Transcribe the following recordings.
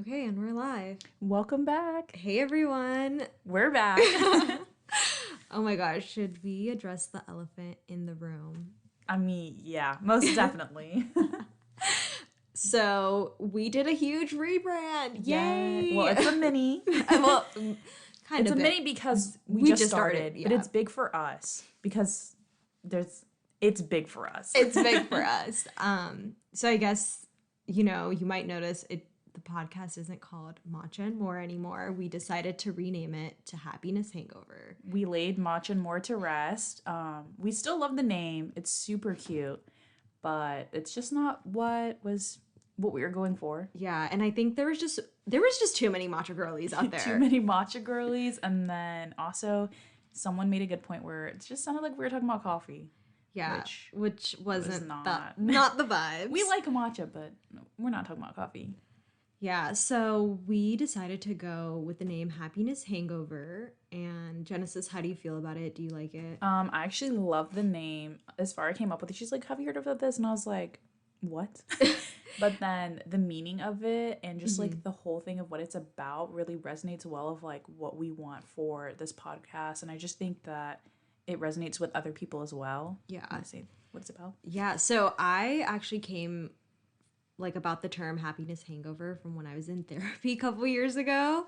Okay, and we're live. Welcome back. Hey everyone. We're back. Oh my gosh, should we address the elephant in the room? I mean, yeah, most definitely. So, we did a huge rebrand. Yay! Well, it's a mini. Well, kind It's of a mini because we just started, yeah. but it's big for us because it's big for us. It's big for us. So I guess, you might notice the podcast isn't called Matcha and More anymore. We decided to rename it to Happiness Hangover. We laid Matcha and More to rest. We still love the name. It's super cute, but it's just not what we were going for. Yeah, and I think there was just too many matcha girlies out there. Too many matcha girlies, and then also someone made a good point where it just sounded like we were talking about coffee. Yeah, which wasn't not. not the vibes. We like matcha, but we're not talking about coffee. Yeah, so we decided to go with the name Happiness Hangover. And Genesis, how do you feel about it? Do you like it? I actually love the name. As far I came up with it, she's like, "Have you heard of this?" And I was like, "What?" But then the meaning of it and just like the whole thing of what it's about really resonates well of like what we want for this podcast, and I just think that it resonates with other people as well. Yeah. I say what it's about. Yeah, so I actually came about the term happiness hangover from when I was in therapy a couple years ago.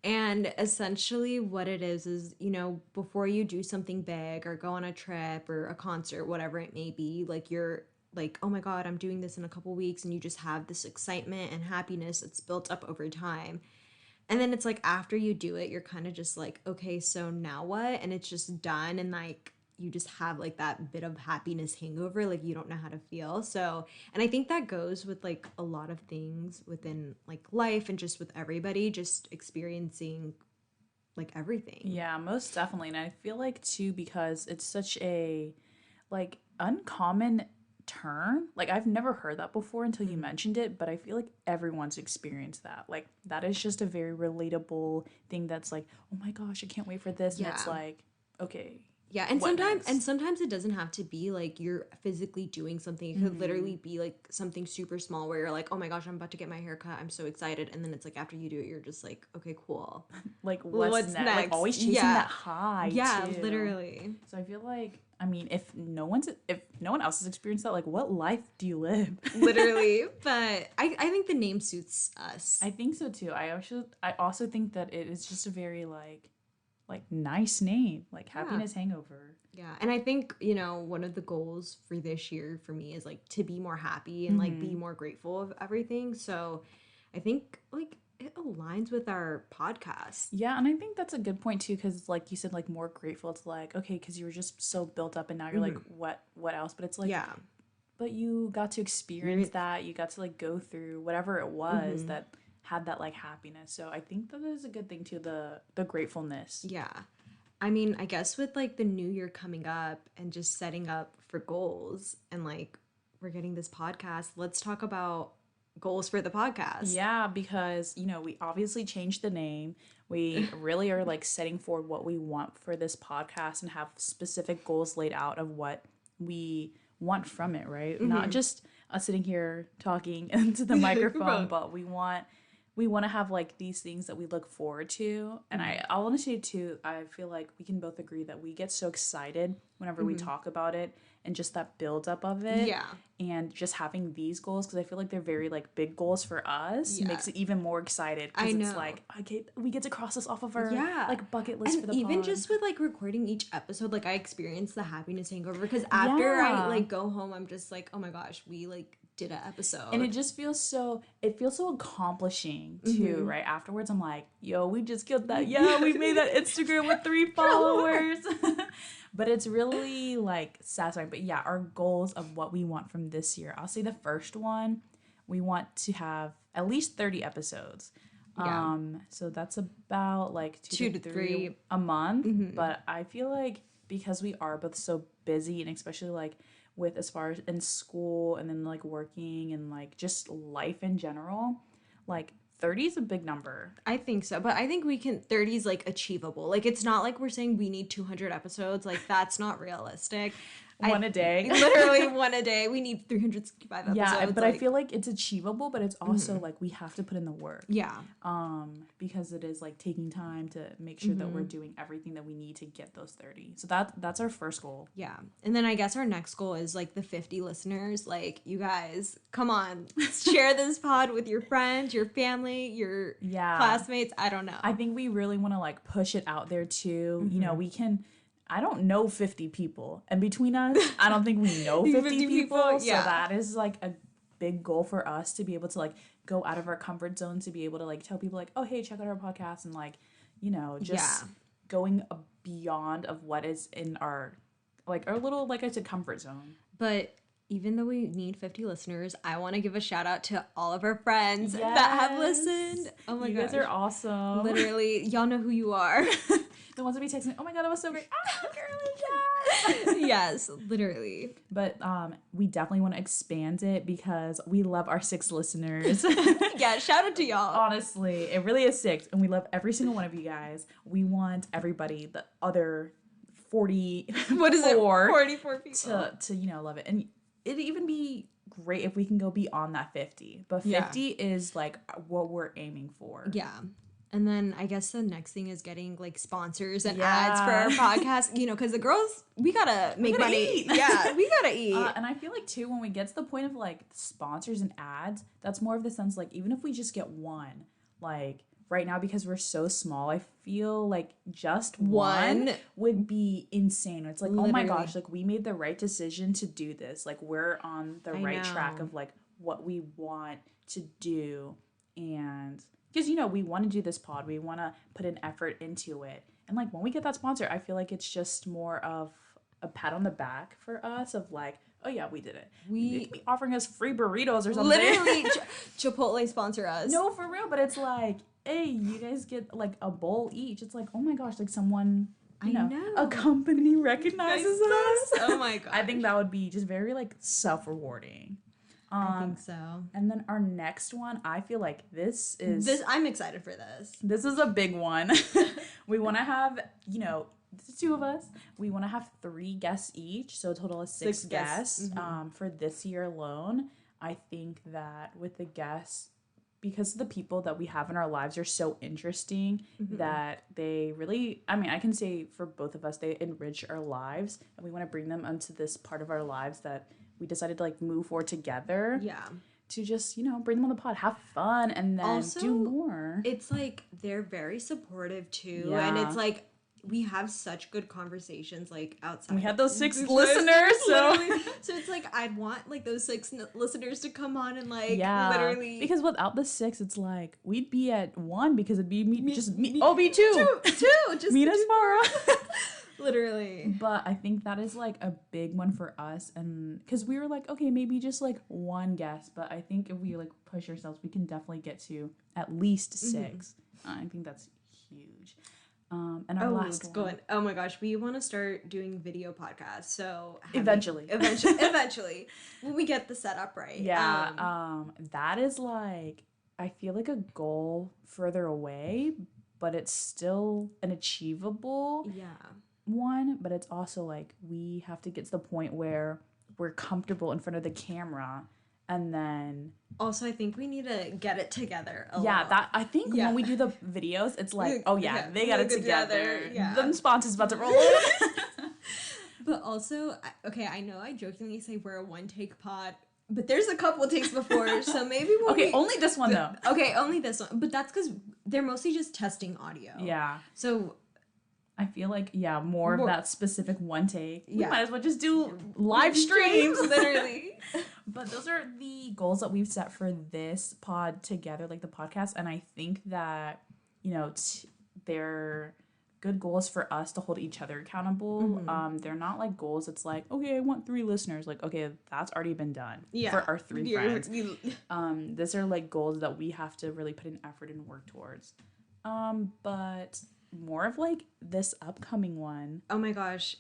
And essentially what it is, before you do something big or go on a trip or a concert, whatever it may be, like you're like, oh my God, I'm doing this in a couple weeks. And you just have this excitement and happiness that's built up over time. And then it's like after you do it, you're kind of just like, okay, so now what? And it's just done. And like, you just have like that bit of happiness hangover, like you don't know how to feel. So, and I think that goes with like a lot of things within like life and just with everybody just experiencing like everything. Yeah, most definitely. And I feel like too, because it's such a like uncommon term. Like I've never heard that before until you mentioned it, but I feel like everyone's experienced that. Like that is just a very relatable thing that's like, oh my gosh, I can't wait for this. And it's like, okay. Yeah, and sometimes it doesn't have to be like you're physically doing something. It could literally be like something super small where you're like, "Oh my gosh, I'm about to get my hair cut. I'm so excited." And then it's like after you do it, you're just like, "Okay, cool." Like what's next? Like always chasing that high. Yeah, too. literally. So I feel like I mean, if no one else has experienced that, like what life do you live? Literally. But I think the name suits us. I think so too. I also think that it is just a very like nice name, like Happiness Hangover. Yeah, and I think, one of the goals for this year for me is like to be more happy and like be more grateful of everything. So I think like it aligns with our podcast. Yeah, and I think that's a good point too, because like you said, like more grateful. It's like, okay, because you were just so built up and now you're like, what else? But it's like, Yeah. But you got to experience that. You got to like go through whatever it was that had that like happiness. So I think that is a good thing too, the gratefulness. Yeah. I mean, I guess with like the new year coming up and just setting up for goals and like we're getting this podcast, let's talk about goals for the podcast. Yeah, because we obviously changed the name. We really are like setting forward what we want for this podcast and have specific goals laid out of what we want from it, right? Not just us sitting here talking into the microphone, but we want to have like these things that we look forward to. And I want to say too, I feel like we can both agree that we get so excited whenever we talk about it and just that build up of it. Yeah. And just having these goals, because I feel like they're very like big goals for us, makes it even more excited. I know. It's like, we get to cross this off of our Yeah. like bucket list and for the even pod. just with like recording each episode, like I experienced the happiness hangover because after I like go home, I'm just like, oh my gosh, we like did an episode. And it just feels so accomplishing too, right? Afterwards I'm like, yo, we just killed that. Yeah, we made that Instagram with 3 followers. But it's really like satisfying. But yeah, our goals of what we want from this year. I'll say the first one, we want to have at least 30 episodes. Yeah. So that's about like 2 to 3 a month. But I feel like because we are both so busy and especially like with as far as in school and then like working and like just life in general, like 30 is a big number. I think so, but I think 30 is like achievable. Like it's not like we're saying we need 200 episodes. Like that's not realistic. one a day. Literally one a day. We need 365 episodes. Yeah, but I feel like it's achievable, but it's also like we have to put in the work. Yeah. Because it is like taking time to make sure that we're doing everything that we need to get those 30. So that's our first goal. Yeah. And then I guess our next goal is like the 50 listeners. Like, you guys, come on, share this pod with your friends, your family, your classmates. I don't know. I think we really want to like push it out there too. You know, I don't know 50 people. And between us, I don't think we know 50 people. So that is like a big goal for us to be able to like go out of our comfort zone, to be able to like tell people like, oh, hey, check out our podcast, and like, you know, just going beyond of what is in our little, like I said, comfort zone. But even though we need 50 listeners, I want to give a shout out to all of our friends that have listened. Oh my god, you guys are awesome. Literally, y'all know who you are. The ones that be texting, oh my god, that was so great. Ah, girly, yes. Yes, literally. But we definitely want to expand it because we love our 6 listeners. Yeah, shout out to y'all. Honestly, it really is 6, and we love every single one of you guys. We want everybody, the other 44, what is it? 44 people to you know, love it. And it'd even be great if we can go beyond that 50. But 50 is like what we're aiming for. Yeah. And then I guess the next thing is getting like sponsors and ads for our podcast, you know, because the girls, we gotta make money. Eat. Yeah, we gotta eat. And I feel like too, when we get to the point of like sponsors and ads, that's more of the sense like even if we just get one, like right now, because we're so small, I feel like just one would be insane. It's like, literally, oh my gosh, like we made the right decision to do this. Like we're on the right track of like what we want to do. And because, you know, we want to do this pod, we want to put an effort into it. And like when we get that sponsor, I feel like it's just more of a pat on the back for us of like, oh yeah, we did it. They could be offering us free burritos or something. Literally, Chipotle sponsor us. No, for real, but it's like, hey, you guys get like a bowl each. It's like, oh my gosh, like someone, you know, a company recognizes us. Oh my gosh. I think that would be just very like self-rewarding. I think so. And then our next one, I feel like this I'm excited for this. This is a big one. We want to have, you know, the 2 of us. We want to have 3 guests each, so a total of 6 guests. For this year alone. I think that with the guests, because the people that we have in our lives are so interesting that they really, I mean, I can say for both of us, they enrich our lives, and we want to bring them onto this part of our lives that we decided to like move forward together. Yeah. To just, you know, bring them on the pod, have fun, and then also, do more. It's like they're very supportive too, and it's like we have such good conversations like outside. We had those 6 listeners, so it's like I'd want like those 6 listeners to come on and like literally, because without the 6, it's like we'd be at 1 because it'd be me. Oh, be 2, just meet us tomorrow. Literally. But I think that is like a big one for us, and because we were like, okay, maybe just like 1 guest, but I think if we like push ourselves, we can definitely get to at least 6. I think that's huge. And our last one. Oh my gosh, we want to start doing video podcasts. So eventually, when we get the setup right. Yeah. That is like, I feel like a goal further away, but it's still an achievable one. But it's also like we have to get to the point where we're comfortable in front of the camera. And then also, I think we need to get it together. That I think when we do the videos, it's like, oh yeah, they got it together. The sponsors about to roll in. But also, okay, I know I jokingly say we're a 1-take pod, but there's a couple takes before, so maybe we'll only this one though. Okay, only this one, but that's because they're mostly just testing audio. Yeah. So I feel like, more of that specific 1 take. We might as well just do live streams. Literally. But those are the goals that we've set for this pod together, like the podcast. And I think that, you know, they're good goals for us to hold each other accountable. They're not like goals. It's like, okay, I want 3 listeners. Like, okay, that's already been done for our 3 friends. These are like goals that we have to really put an effort and work towards. But more of like this upcoming one. Oh my gosh,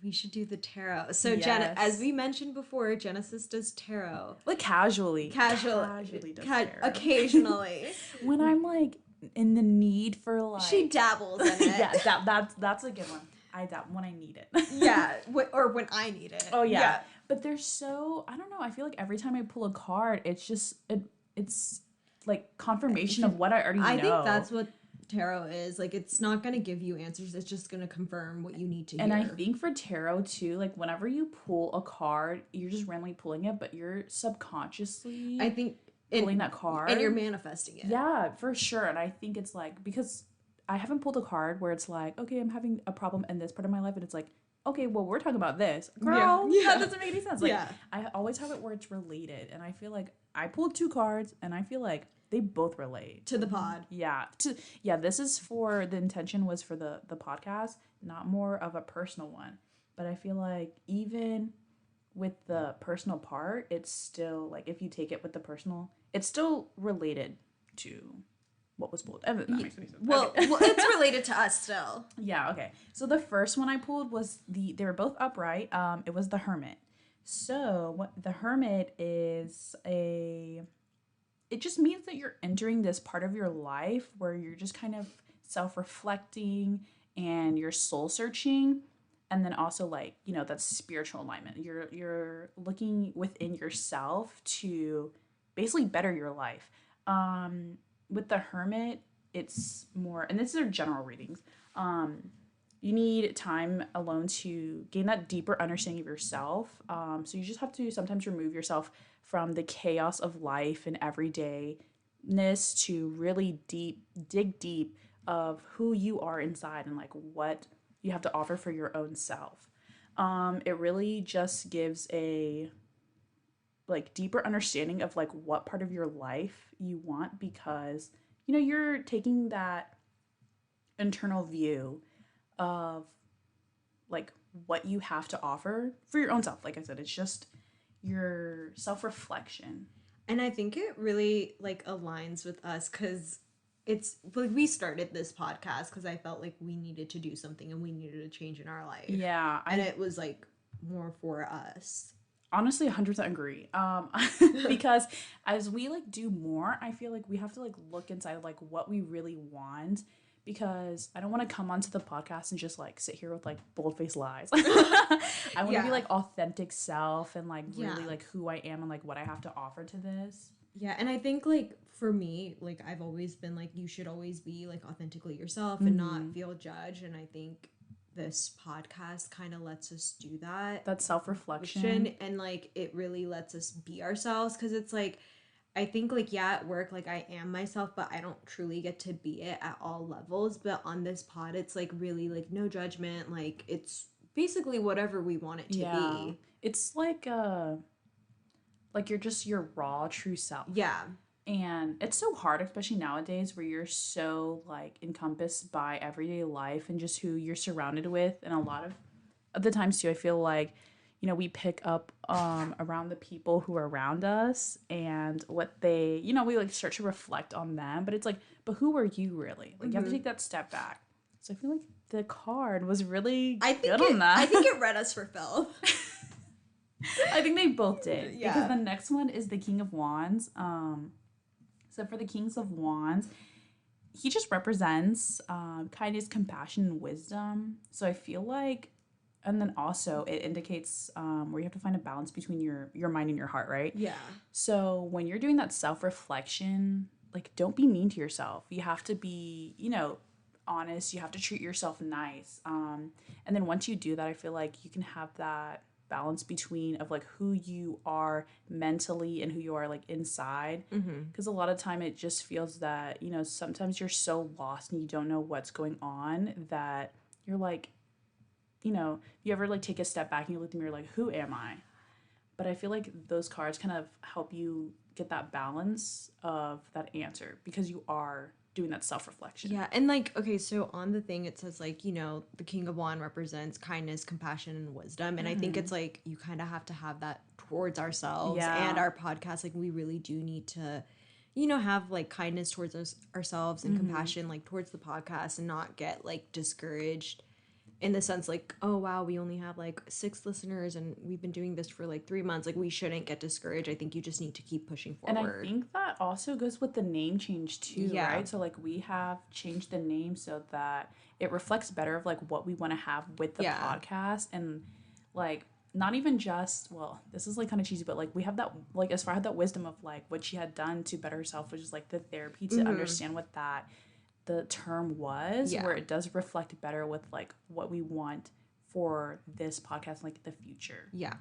we should do the tarot. So as we mentioned before, Genesis does tarot, like casually does tarot. Occasionally. When I'm like in the need for like, she dabbles in it. Yeah, that's a good one. I doubt when I need it. Yeah, or when I need it. Oh yeah. But they're so, I don't know, I feel like every time I pull a card, it's just it's like confirmation of what I already know. I think that's what tarot is. Like, it's not going to give you answers. It's just going to confirm what you need to hear. And I think for tarot too, like whenever you pull a card, you're just randomly pulling it, but you're subconsciously I think pulling that card. And you're manifesting it. Yeah, for sure. And I think it's like, because I haven't pulled a card where it's like, okay, I'm having a problem in this part of my life, and it's like, okay, well, we're talking about this. Girl, that doesn't make any sense. Like, I always have it where it's related, and I feel like I pulled 2 cards, and I feel like they both relate. To the pod. Yeah. This is for, the intention was for the podcast, not more of a personal one. But I feel like even with the personal part, it's still, like, if you take it with the personal, it's still related to what was pulled. That makes any sense. Well, Okay. well, it's related to us still. Yeah, okay. So the first one I pulled was they were both upright. It was the Hermit. So what the Hermit is it just means that you're entering this part of your life where you're just kind of self-reflecting and you're soul searching, and then also, like, you know, that's spiritual alignment. You're looking within yourself to basically better your life. With the Hermit, it's more, and this is our general readings. You need time alone to gain that deeper understanding of yourself. So you just have to sometimes remove yourself from the chaos of life and everydayness to really dig deep of who you are inside and, like, what you have to offer for your own self. It really just gives a, like, deeper understanding of, like, what part of your life you want, because, you know, you're taking that internal view of, like, what you have to offer for your own self. Like I said, it's just your self-reflection. And I think it really, like, aligns with us, because it's like we started this podcast because I felt like we needed to do something and we needed a change in our life. Yeah. And it was, like, more for us. Honestly, 100% agree. Because as we, like, do more, I feel like we have to, like, look inside, like, what we really want, because I don't want to come onto the podcast and just, like, sit here with, like, bold-faced lies. I want to be, like, authentic self and, like, really, like, who I am and, like, what I have to offer to this. Yeah, and I think, like, for me, like, I've always been, like, you should always be, like, authentically yourself and not feel judged, and I think this podcast kind of lets us do that. That self-reflection. And, like, it really lets us be ourselves, because it's, like, I think, like, yeah, at work, like, I am myself, but I don't truly get to be it at all levels. But on this pod, it's, like, really, like, no judgment. Like, it's basically whatever we want it to be. It's, like you're just your raw, true self. Yeah. And it's so hard, especially nowadays, where you're so, like, encompassed by everyday life and just who you're surrounded with. And a lot of the times, too, I feel like, you know, we pick up around the people who are around us and what they, you know, we, like, start to reflect on them. But it's like, but who are you really? Like, you have to take that step back. So I feel like the card was really good on that. I think it read us for filth. I think they both did. Yeah. Because the next one is the King of Wands. So for the Kings of Wands, he just represents kindness, compassion, and wisdom. So I feel like, and then also it indicates where you have to find a balance between your mind and your heart, right? Yeah. So when you're doing that self-reflection, like, don't be mean to yourself. You have to be, you know, honest. You have to treat yourself nice. And then once you do that, I feel like you can have that balance between of, like, who you are mentally and who you are, like, inside, because a lot of time it just feels that, you know, sometimes you're so lost and you don't know what's going on that you're like, you know, you ever, like, take a step back and you look at me, you're like, who am I? But I feel like those cards kind of help you get that balance of that answer, because you are doing that self-reflection. Yeah, and, like, okay, so on the thing it says, like, you know, the King of Wands represents kindness, compassion, and wisdom, and I think it's, like, you kind of have to have that towards ourselves and our podcast. Like, we really do need to, you know, have, like, kindness towards ourselves and compassion, like, towards the podcast, and not get, like, discouraged in the sense like, oh wow, we only have like 6 listeners and we've been doing this for like 3 months. Like we shouldn't get discouraged. I think you just need to keep pushing And I forward. think that also goes with the name change too, Yeah. right? So like we have changed the name so that it reflects better of like what we want to have with the Yeah. podcast, and like not even just, well, this is like kind of cheesy, but like we have that, like as far had that wisdom of like what she had done to better herself, which is like the therapy to understand what that the term was, Yeah. where it does reflect better with like what we want for this podcast, like the future. Yeah.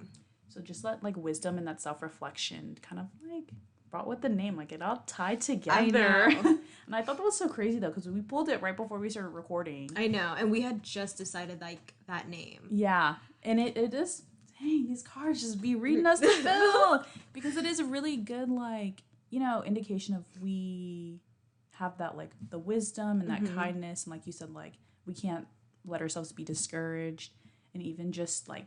So just that like wisdom and that self-reflection kind of like brought with the name, like it all tied together. I know. And I thought that was so crazy though, because we pulled it right before we started recording. I know. And we had just decided like that name. Yeah. And it is, dang, these cards just be reading us to fill. Because it is a really good, like, you know, indication of we have that like the wisdom and that kindness, and like you said, like we can't let ourselves be discouraged, and even just like,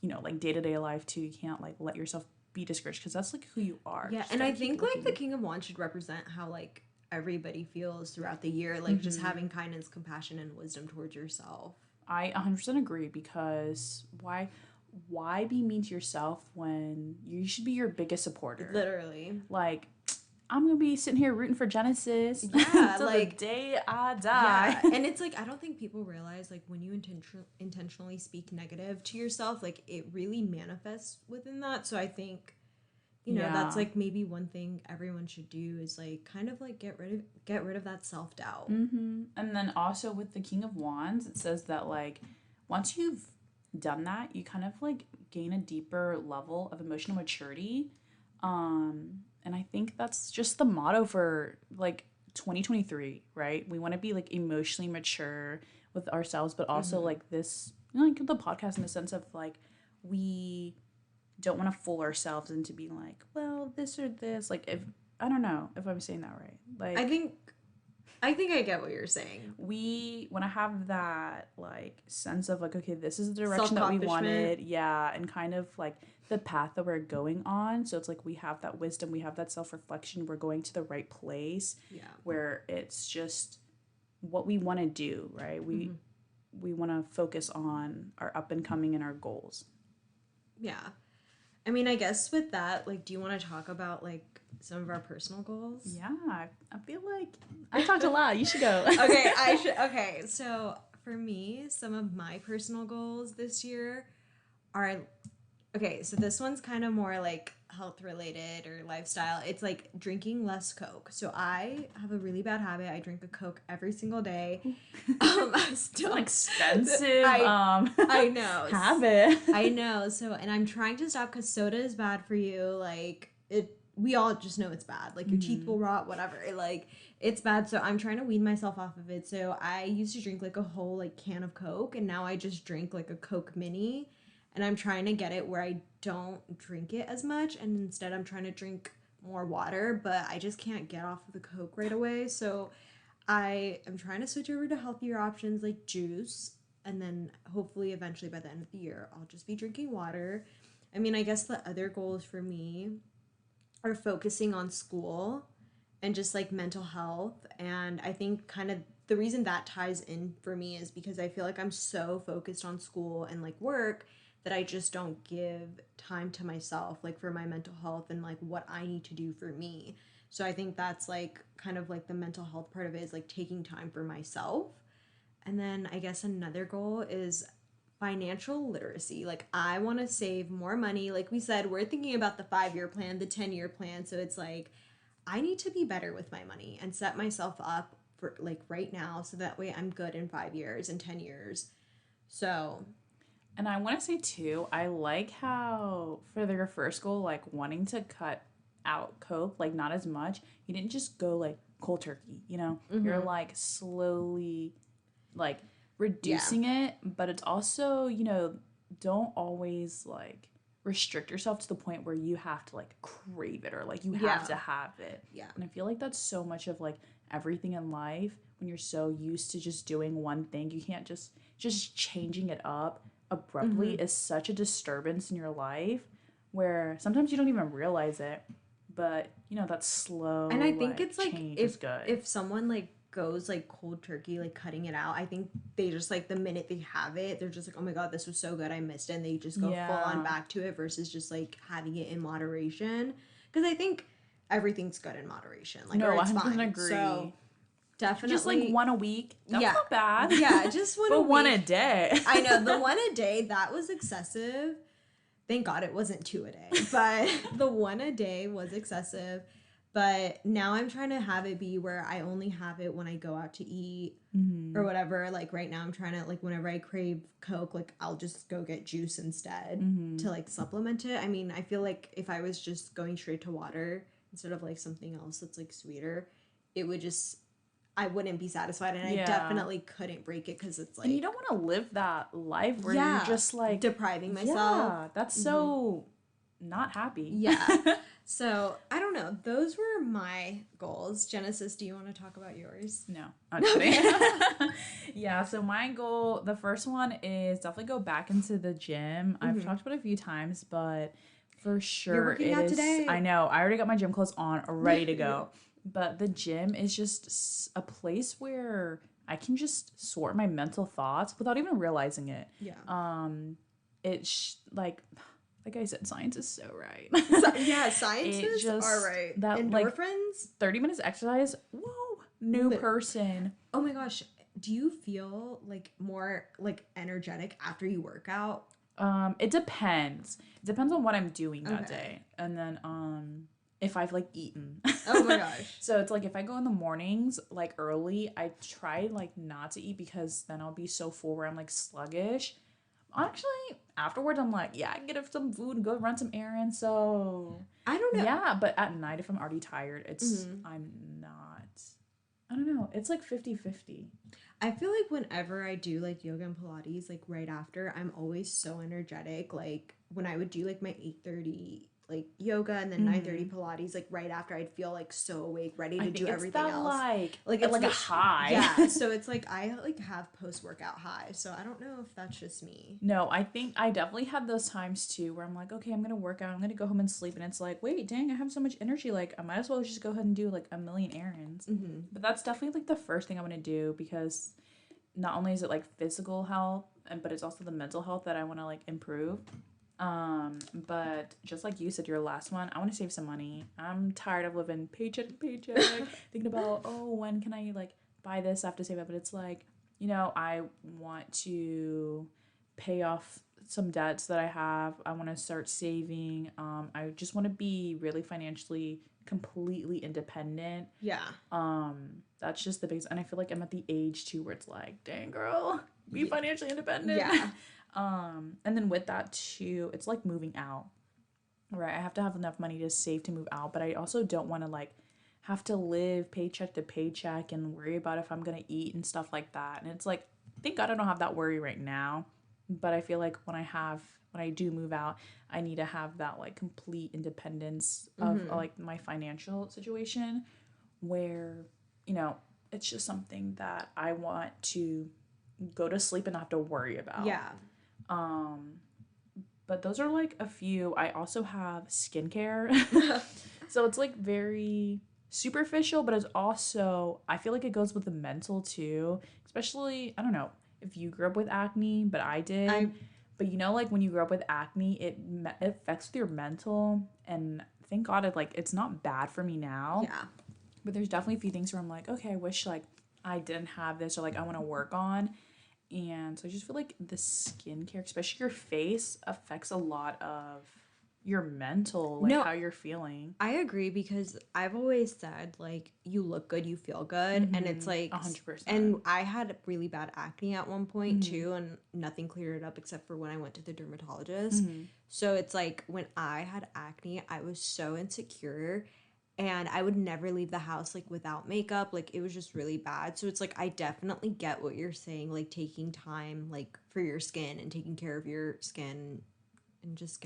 you know, like day-to-day life too, you can't like let yourself be discouraged, because that's like who you are. Yeah, Just and gotta I keep think like looking. the King of Wands should represent how like everybody feels throughout the year, like just having kindness, compassion, and wisdom towards yourself. I 100% agree, because why be mean to yourself when you should be your biggest supporter? Literally. Like, I'm gonna be sitting here rooting for Genesis Yeah, till like the day I die. yeah, and it's like I don't think people realize like when you intentionally speak negative to yourself, like it really manifests within that. So I think that's Yeah. like maybe one thing everyone should do is like kind of like get rid of that self-doubt. And then also with the King of Wands, it says that like once you've done that, you kind of like gain a deeper level of emotional maturity. And I think that's just the motto for like 2023, right? We want to be like emotionally mature with ourselves, but also like this, you know, like the podcast in the sense of like we don't want to fool ourselves into being like, well, this or this. Like if I don't know if I'm saying that right. Like I think I get what you're saying. we want to have that like sense of like, okay, this is the direction that we wanted, yeah, and kind of like the path that we're going on. So it's like we have that wisdom, we have that self-reflection, we're going to the right place, Yeah. where it's just what we want to do, right? We want to focus on our up and coming and our goals. Yeah. I mean, I guess with that, like, do you want to talk about like some of our personal goals? Yeah, I feel like I talked a lot. You should go. Okay, I should. Okay, so for me, some of my personal goals this year are okay. So this one's kind of more like health related or lifestyle. It's like drinking less Coke. So I have a really bad habit. I drink a Coke every single day. I still An expensive I know habit. I know. So, and I'm trying to stop because soda is bad for you. Like it, we all just know it's bad. Like your teeth will rot, whatever. Like it's bad. So I'm trying to wean myself off of it. So I used to drink like a whole like can of Coke, and now I just drink like a Coke mini, and I'm trying to get it where I don't drink it as much, and instead I'm trying to drink more water. But I just can't get off of the Coke right away. So I am trying to switch over to healthier options like juice, and then hopefully eventually by the end of the year I'll just be drinking water. I mean, I guess the other goals for me are focusing on school and just like mental health. And I think kind of the reason that ties in for me is because I feel like I'm so focused on school and like work that I just don't give time to myself, like for my mental health and like what I need to do for me. So I think that's like kind of like the mental health part of it is like taking time for myself. And then I guess another goal is financial literacy. Like I want to save more money. Like we said, we're thinking about the 5-year plan, the 10-year plan. So it's like I need to be better with my money and set myself up for like right now so that way I'm good in 5 years and 10 years. So And I want to say too, I like how for their first goal, like wanting to cut out Coke, like not as much, you didn't just go like cold turkey, you know? You're like slowly like reducing it, but it's also, you know, don't always like restrict yourself to the point where you have to like crave it or like you have to have it. Yeah. And I feel like that's so much of like everything in life when you're so used to just doing one thing, you can't just changing it up abruptly is such a disturbance in your life where sometimes you don't even realize it, but you know that slow and I think like, it's like change is good. if someone like goes like cold turkey, like cutting it out. I think they just like the minute they have it, they're just like, oh my god, this was so good, I missed it, and they just go full on Yeah. back to it versus just like having it in moderation. Because I think everything's good in moderation, like, or No, it's 100% fine. So agree. Just like definitely, one a week. That's yeah, not bad. yeah, just one a But one a week. day. I know the one a day that was excessive. Thank God it wasn't 2 a day, but the 1 a day was excessive. But now I'm trying to have it be where I only have it when I go out to eat or whatever. Like right now I'm trying to, like, whenever I crave Coke, like I'll just go get juice instead to like supplement it. I mean, I feel like if I was just going straight to water instead of like something else that's like sweeter, it would just, I wouldn't be satisfied, and I Yeah. definitely couldn't break it because it's like, And you don't want to live that life where yeah, you're just like depriving myself. Yeah, that's so not happy. Yeah. So I don't know. Those were my goals. Genesis, do you want to talk about yours? No, I'm kidding. Yeah, so my goal, the first one is definitely go back into the gym. I've talked about it a few times, but for sure You're working out today. I know. I already got my gym clothes on, ready to go. But the gym is just a place where I can just sort my mental thoughts without even realizing it. Yeah. It's like I said, science is so right. Yeah, scientists just- are right. that, like, Endorphins? 30 minutes exercise, whoa, new Lit- person. Oh my gosh. Do you feel like more like energetic after you work out? It depends. It depends on what I'm doing that Okay. day. And then if I've like eaten. Oh my gosh. So it's like if I go in the mornings like early, I try like not to eat because then I'll be so full where I'm like sluggish. Actually, afterwards I'm like, yeah, I can get some food and go run some errands. So I don't know. yeah, but at night if I'm already tired, it's I'm not. I don't know. It's like 50-50. I feel like whenever I do like yoga and Pilates, like right after, I'm always so energetic. Like when I would do like my 8:30 like yoga and then 9:30 Pilates, like right after, I'd feel like so awake, ready to I think do it's everything that else. like it's a the- high. Yeah, so it's like I like have post workout high. So I don't know if that's just me. No, I think I definitely had those times too where I'm like, okay, I'm gonna work out, I'm gonna go home and sleep, and it's like, wait, dang, I have so much energy, like I might as well just go ahead and do like a million errands. But that's definitely like the first thing I'm gonna do because not only is it like physical health, but it's also the mental health that I want to like improve. But just like you said, your last one, I want to save some money. I'm tired of living paycheck to paycheck, thinking about, oh, when can I like buy this? I have to save up. But it's like, I want to pay off some debts that I have. I want to start saving. I just want to be really financially completely independent. Yeah. That's just the biggest, and I feel like I'm at the age too where it's like, dang girl, be financially independent. Yeah. And then with that too, it's like moving out, right? I have to have enough money to save to move out, but I also don't want to like have to live paycheck to paycheck and worry about if I'm gonna eat and stuff like that. And it's like, thank God I don't have that worry right now, but I feel like when I do move out, I need to have that like complete independence of like my financial situation where, it's just something that I want to go to sleep and not have to worry about. Yeah. But those are like a few. I also have skincare. So it's like very superficial, but it's also, I feel like it goes with the mental too. Especially, I don't know if you grew up with acne, but I did. But like when you grow up with acne, it affects your mental, and thank God it's not bad for me now. Yeah. But there's definitely a few things where I'm like, okay, I wish like I didn't have this, or like I want to work on. And so I just feel like the skincare, especially your face, affects a lot of your mental, like how you're feeling. I agree, because I've always said like you look good, you feel good, and it's like 100%. And I had really bad acne at one point too, and nothing cleared it up except for when I went to the dermatologist. So it's like when I had acne, I was so insecure. And I would never leave the house like without makeup. Like it was just really bad. So it's like I definitely get what you're saying, like taking time like for your skin and taking care of your skin and just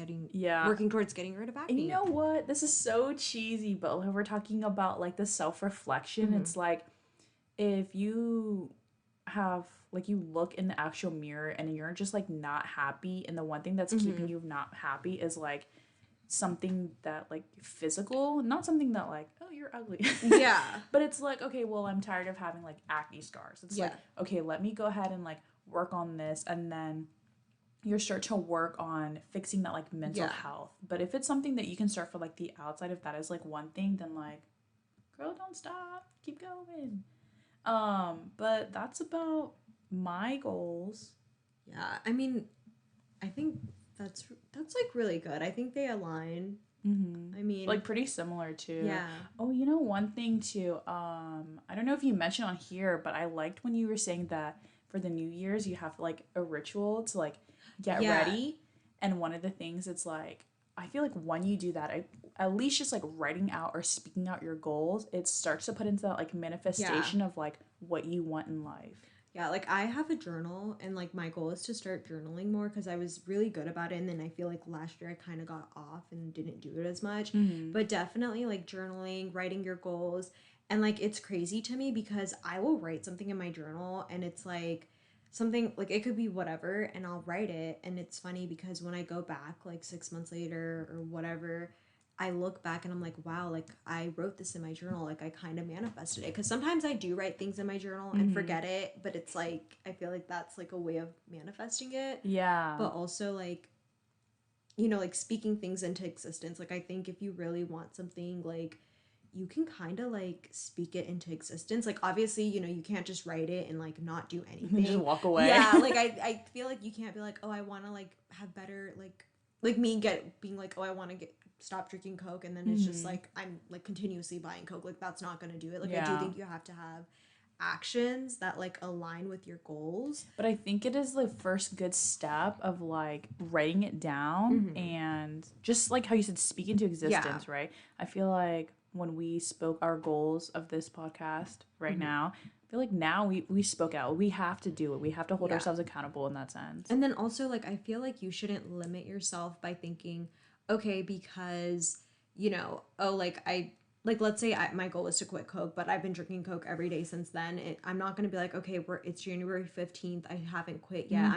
working towards getting rid of acne. And you know what? This is so cheesy, but when we're talking about like the self-reflection, it's like if you have like you look in the actual mirror and you're just like not happy, and the one thing that's keeping you not happy is like something that like physical, not something that like, oh, you're ugly. Yeah. But it's like, okay, well, I'm tired of having like acne scars. It's Yeah. like, okay, let me go ahead and like work on this, and then you start to work on fixing that like mental Yeah. health. But if it's something that you can start for like the outside, if that is like one thing, then like, girl, don't stop, keep going. But that's about my goals. Yeah. I mean, I think that's like really good. I think they align. Mm-hmm. I mean, Like pretty similar too. yeah. Oh, you know one thing too. I don't know if you mentioned on here, but I liked when you were saying that for the New Year's you have like a ritual to like get Yeah. ready, and one of the things it's like I feel like when you do that, at least just like writing out or speaking out your goals, it starts to put into that like manifestation of like what you want in life. Yeah, like I have a journal and like my goal is to start journaling more because I was really good about it and then I feel like last year I kind of got off and didn't do it as much. Mm-hmm. But definitely like journaling, writing your goals, and like it's crazy to me because I will write something in my journal and it's like something like it could be whatever and I'll write it and it's funny because when I go back like 6 months later or whatever, I look back and I'm like, wow, like I wrote this in my journal. Like I kind of manifested it. Because sometimes I do write things in my journal and forget it, but it's like, I feel like that's like a way of manifesting it. Yeah. But also like, you know, like speaking things into existence. Like I think if you really want something, like you can kind of like speak it into existence. Like obviously, you know, you can't just write it and like not do anything. Just walk away. Yeah, like I feel like you can't be like, oh, I want to like have better like me being like, oh, I want to get stop drinking Coke, and then it's just like I'm like continuously buying Coke. Like that's not gonna do it. Like I do think you have to have actions that like align with your goals. But I think it is the first good step of like writing it down and just like how you said, speak into existence, right? I feel like when we spoke our goals of this podcast right now, I feel like now we spoke out. We have to do it. We have to hold ourselves accountable in that sense. And then also like I feel like you shouldn't limit yourself by thinking, okay, because you know, oh like I like let's say my goal is to quit Coke, but I've been drinking Coke every day since then. I'm not going to be like, okay, it's January 15th. I haven't quit yet.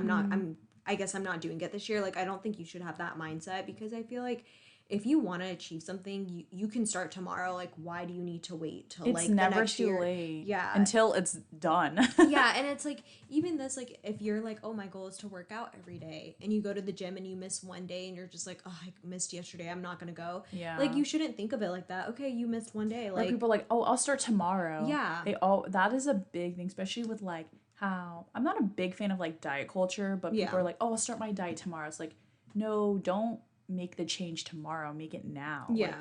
I guess I'm not doing it this year. Like I don't think you should have that mindset because I feel like if you want to achieve something, you can start tomorrow. Like, why do you need to wait till It's like never the next too year? late. Yeah. Until it's done. Yeah, and it's like even this like if you're like, oh, my goal is to work out every day, and you go to the gym and you miss one day and you're just like, oh, I missed yesterday, I'm not gonna go. Yeah. Like you shouldn't think of it like that. Okay, you missed one day. Like people are like, oh, I'll start tomorrow. Yeah. That is a big thing, especially with like how I'm not a big fan of like diet culture, but people are like, oh, I'll start my diet tomorrow. It's like, no, don't make the change tomorrow, make it now. Yeah. Like,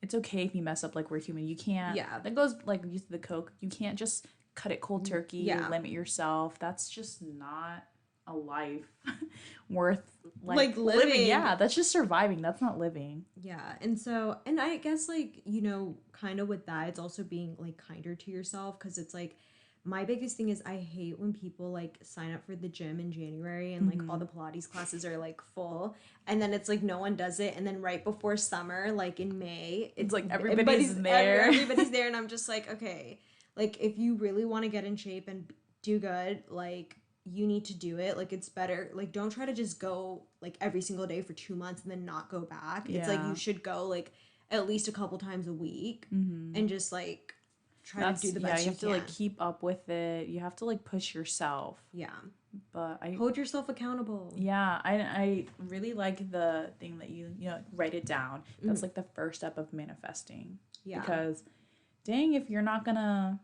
it's okay if you mess up, like we're human. You can't. Yeah. That goes like use the Coke. You can't just cut it cold turkey, limit yourself. That's just not a life worth like living. Yeah, that's just surviving. That's not living. Yeah. And so, and I guess like, you know, kind of with that, it's also being like kinder to yourself because it's like my biggest thing is I hate when people like sign up for the gym in January and like all the Pilates classes are like full and then it's like no one does it and then right before summer like in May it's like everybody's there. Everybody's there and I'm just like, okay, like if you really want to get in shape and do good, like you need to do it. Like it's better, like don't try to just go like every single day for 2 months and then not go back. It's like you should go like at least a couple times a week and just like try to do the best you have to like keep up with it. You have to like push yourself. Yeah. But I hold yourself accountable. Yeah, I really like the thing that you know write it down. That's like the first step of manifesting. Yeah. Because dang, if you're not gonna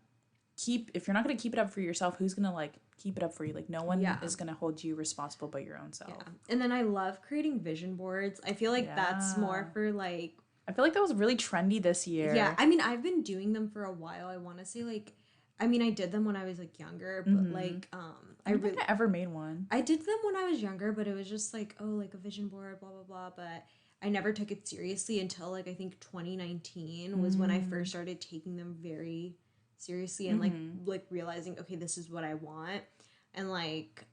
keep it up for yourself, who's gonna like keep it up for you? Like no one is gonna hold you responsible but your own self. Yeah. And then I love creating vision boards. I feel like that's more for like I feel like that was really trendy this year. Yeah, I mean, I've been doing them for a while. I want to say, like, I mean, I did them when I was, like, younger, but, like, I don't think I ever made one. I did them when I was younger, but it was just, like, oh, like, a vision board, blah, blah, blah, but I never took it seriously until, like, I think 2019 was when I first started taking them very seriously and, like, realizing, okay, this is what I want, and, like,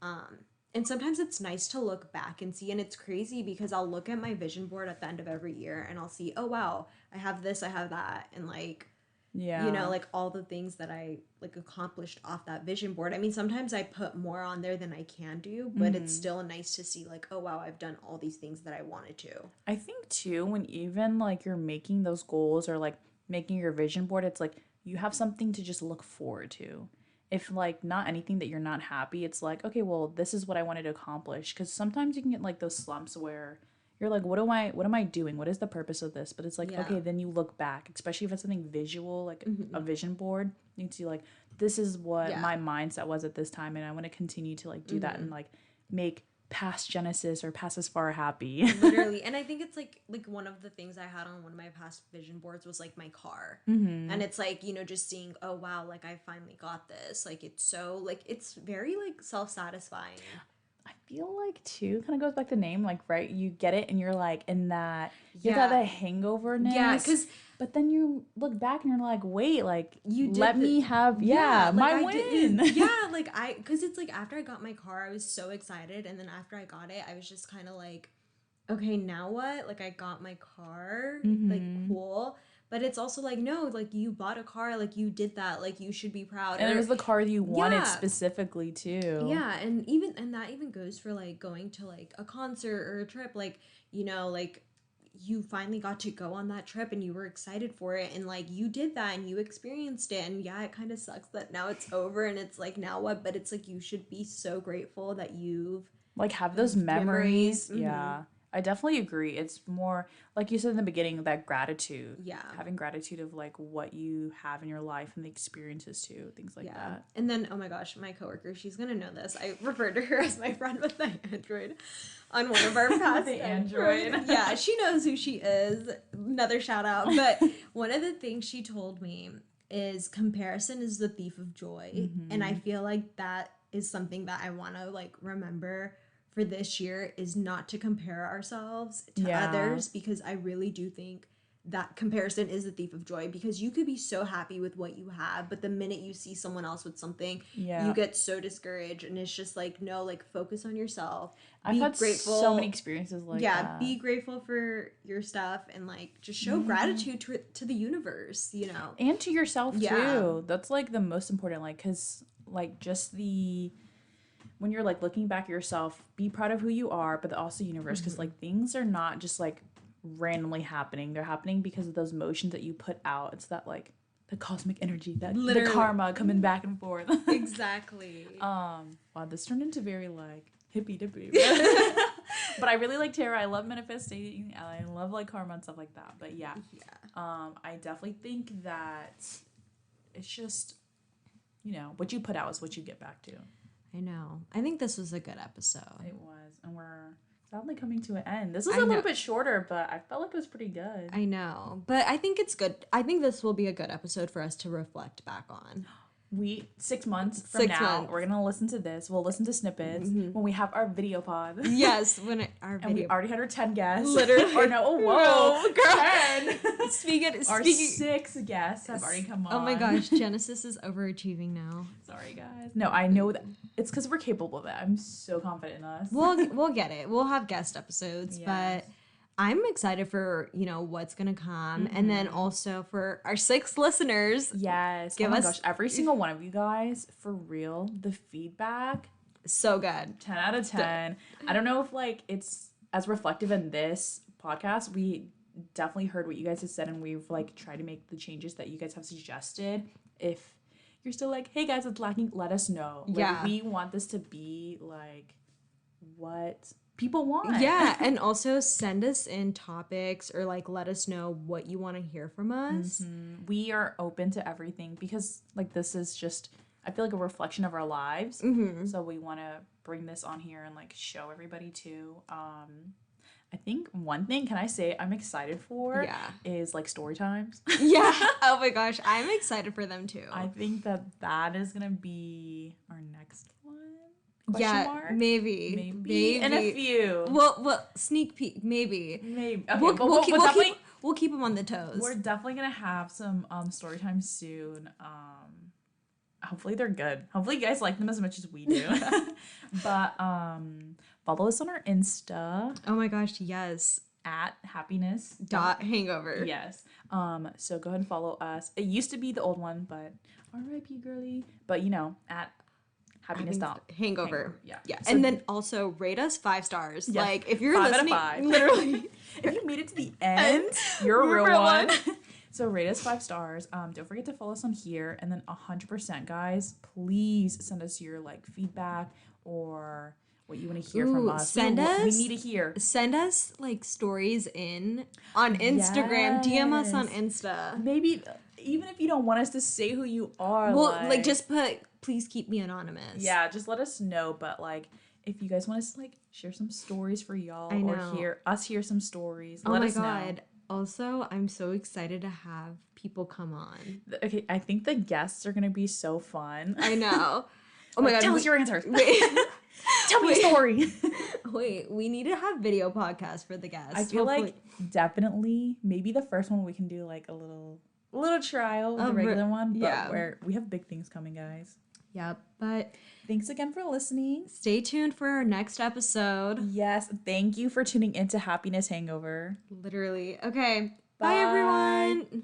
and sometimes it's nice to look back and see, and it's crazy because I'll look at my vision board at the end of every year and I'll see, oh, wow, I have this, I have that, and, like, Yeah. like all the things that I like accomplished off that vision board. I mean, sometimes I put more on there than I can do, but it's still nice to see like, oh wow, I've done all these things that I wanted to. I think too, when even like you're making those goals or like making your vision board, it's like you have something to just look forward to. If like not anything that you're not happy, it's like, okay, well, this is what I wanted to accomplish. Because sometimes you can get like those slumps where you're like, what am I doing? What is the purpose of this? But it's like, Yeah. okay, then you look back, especially if it's something visual, like a vision board. You can see like, this is what my mindset was at this time, and I want to continue to like do that and like make past Genesis or past as far happy. Literally. And I think it's like one of the things I had on one of my past vision boards was like my car. And it's like, just seeing, oh wow, like I finally got this. Like it's so like it's very like self-satisfying. I feel like too kind of goes back to name, like, right, you get it and you're like in that you got that hangoverness. Yeah, because but then you look back and you're like, wait, like you did let me have like, my win. Like because it's like after I got my car, I was so excited, and then after I got it, I was just kind of like, okay, now what? Like I got my car, like cool. But it's also like, no, like you bought a car, like you did that, like you should be proud. And it was the car you wanted specifically too. Yeah, and that even goes for like going to like a concert or a trip, like, like you finally got to go on that trip and you were excited for it, and like you did that and you experienced it, and yeah, it kind of sucks that now it's over and it's like now what, but it's like you should be so grateful that you've like have those memories. Yeah. I definitely agree. It's more, like you said in the beginning, that gratitude. Yeah. Having gratitude of, like, what you have in your life and the experiences, too. Things like that. And then, oh my gosh, my coworker, she's going to know this. I referred to her as my friend with the Android on one of our past the Android. Yeah, she knows who she is. Another shout out. But one of the things she told me is comparison is the thief of joy. And I feel like that is something that I want to, like, remember for this year, is not to compare ourselves to others, because I really do think that comparison is the thief of joy, because you could be so happy with what you have, but the minute you see someone else with something, you get so discouraged, and it's just like, no, like focus on yourself. I've had grateful. So many experiences like that. Yeah, be grateful for your stuff, and like just show gratitude to the universe, and to yourself too. That's like the most important, like, because like just when you're like looking back at yourself, be proud of who you are, but also universe, because like things are not just like randomly happening. They're happening because of those motions that you put out. It's that like the cosmic energy, that the karma coming back and forth. Exactly. Wow, this turned into very like hippie dippy. But I really like tarot. I love manifesting. I love like karma and stuff like that. But yeah. I definitely think that it's just, what you put out is what you get back to. I know. I think this was a good episode. It was. And we're sadly coming to an end. This was a little bit shorter, but I felt like it was pretty good. I know. But I think it's good. I think this will be a good episode for us to reflect back on. 6 months from now, we're going to listen to this. We'll listen to snippets when we have our video pod. Yes. And we already had our 10 guests. Literally. Or no, whoa, girl. 10. Speaking Our 6 guests have already come on. Oh my gosh, Genesis is overachieving now. Sorry, guys. No, I know that. It's because we're capable of it. I'm so confident in us. We'll get it. We'll have guest episodes, but I'm excited for, what's going to come. And then also for our 6 listeners. Yes. Give us, gosh, every single one of you guys, for real, the feedback. So good. 10 out of 10. I don't know if, like, it's as reflective in this podcast. We definitely heard what you guys have said, and we've, like, tried to make the changes that you guys have suggested. If you're still like, hey, guys, it's lacking, let us know. Like, we want this to be, like, what people want. Yeah, and also send us in topics, or like let us know what you want to hear from us. We are open to everything, because like this is just, I feel like, a reflection of our lives. So we want to bring this on here and like show everybody too. I think one thing, can I say, I'm excited for is like story times. Yeah. Oh my gosh, I'm excited for them too. I think that is gonna be our next one. Maybe in a few. Well, sneak peek, maybe. Okay, we'll keep them on the toes. We're definitely gonna have some story time soon. Hopefully they're good. Hopefully you guys like them as much as we do. But follow us on our Insta. Oh my gosh, yes. at happiness Dot hangover. Yes. So go ahead and follow us. It used to be the old one, but R.I.P. girly. But at happiness dot Hangover. Yeah. Yeah. So, And then also rate us 5 stars. Yes. Like if you're 5 out of listening, 5. literally. if you made it to the end, you're a real one. So rate us 5 stars. Don't forget to follow us on here. And then 100%, guys, please send us your feedback or what you want to hear from us. We need to hear. Send us stories on Instagram. Yes. DM us on Insta. Maybe even if you don't want us to say who you are. Well, just put, please keep me anonymous. Yeah, just let us know. But if you guys want us to share some stories for y'all or hear some stories, let us know. Also, I'm so excited to have people come on. Okay, I think the guests are gonna be so fun. I know. Oh my god, tell us your answers. Wait. Tell me a story. Wait, we need to have video podcasts for the guests. I feel definitely maybe the first one we can do a little trial with the regular one, but where we have big things coming, guys. Yep, but thanks again for listening. Stay tuned for our next episode. Yes, thank you for tuning into Happiness Hangover. Literally. Okay. Bye everyone.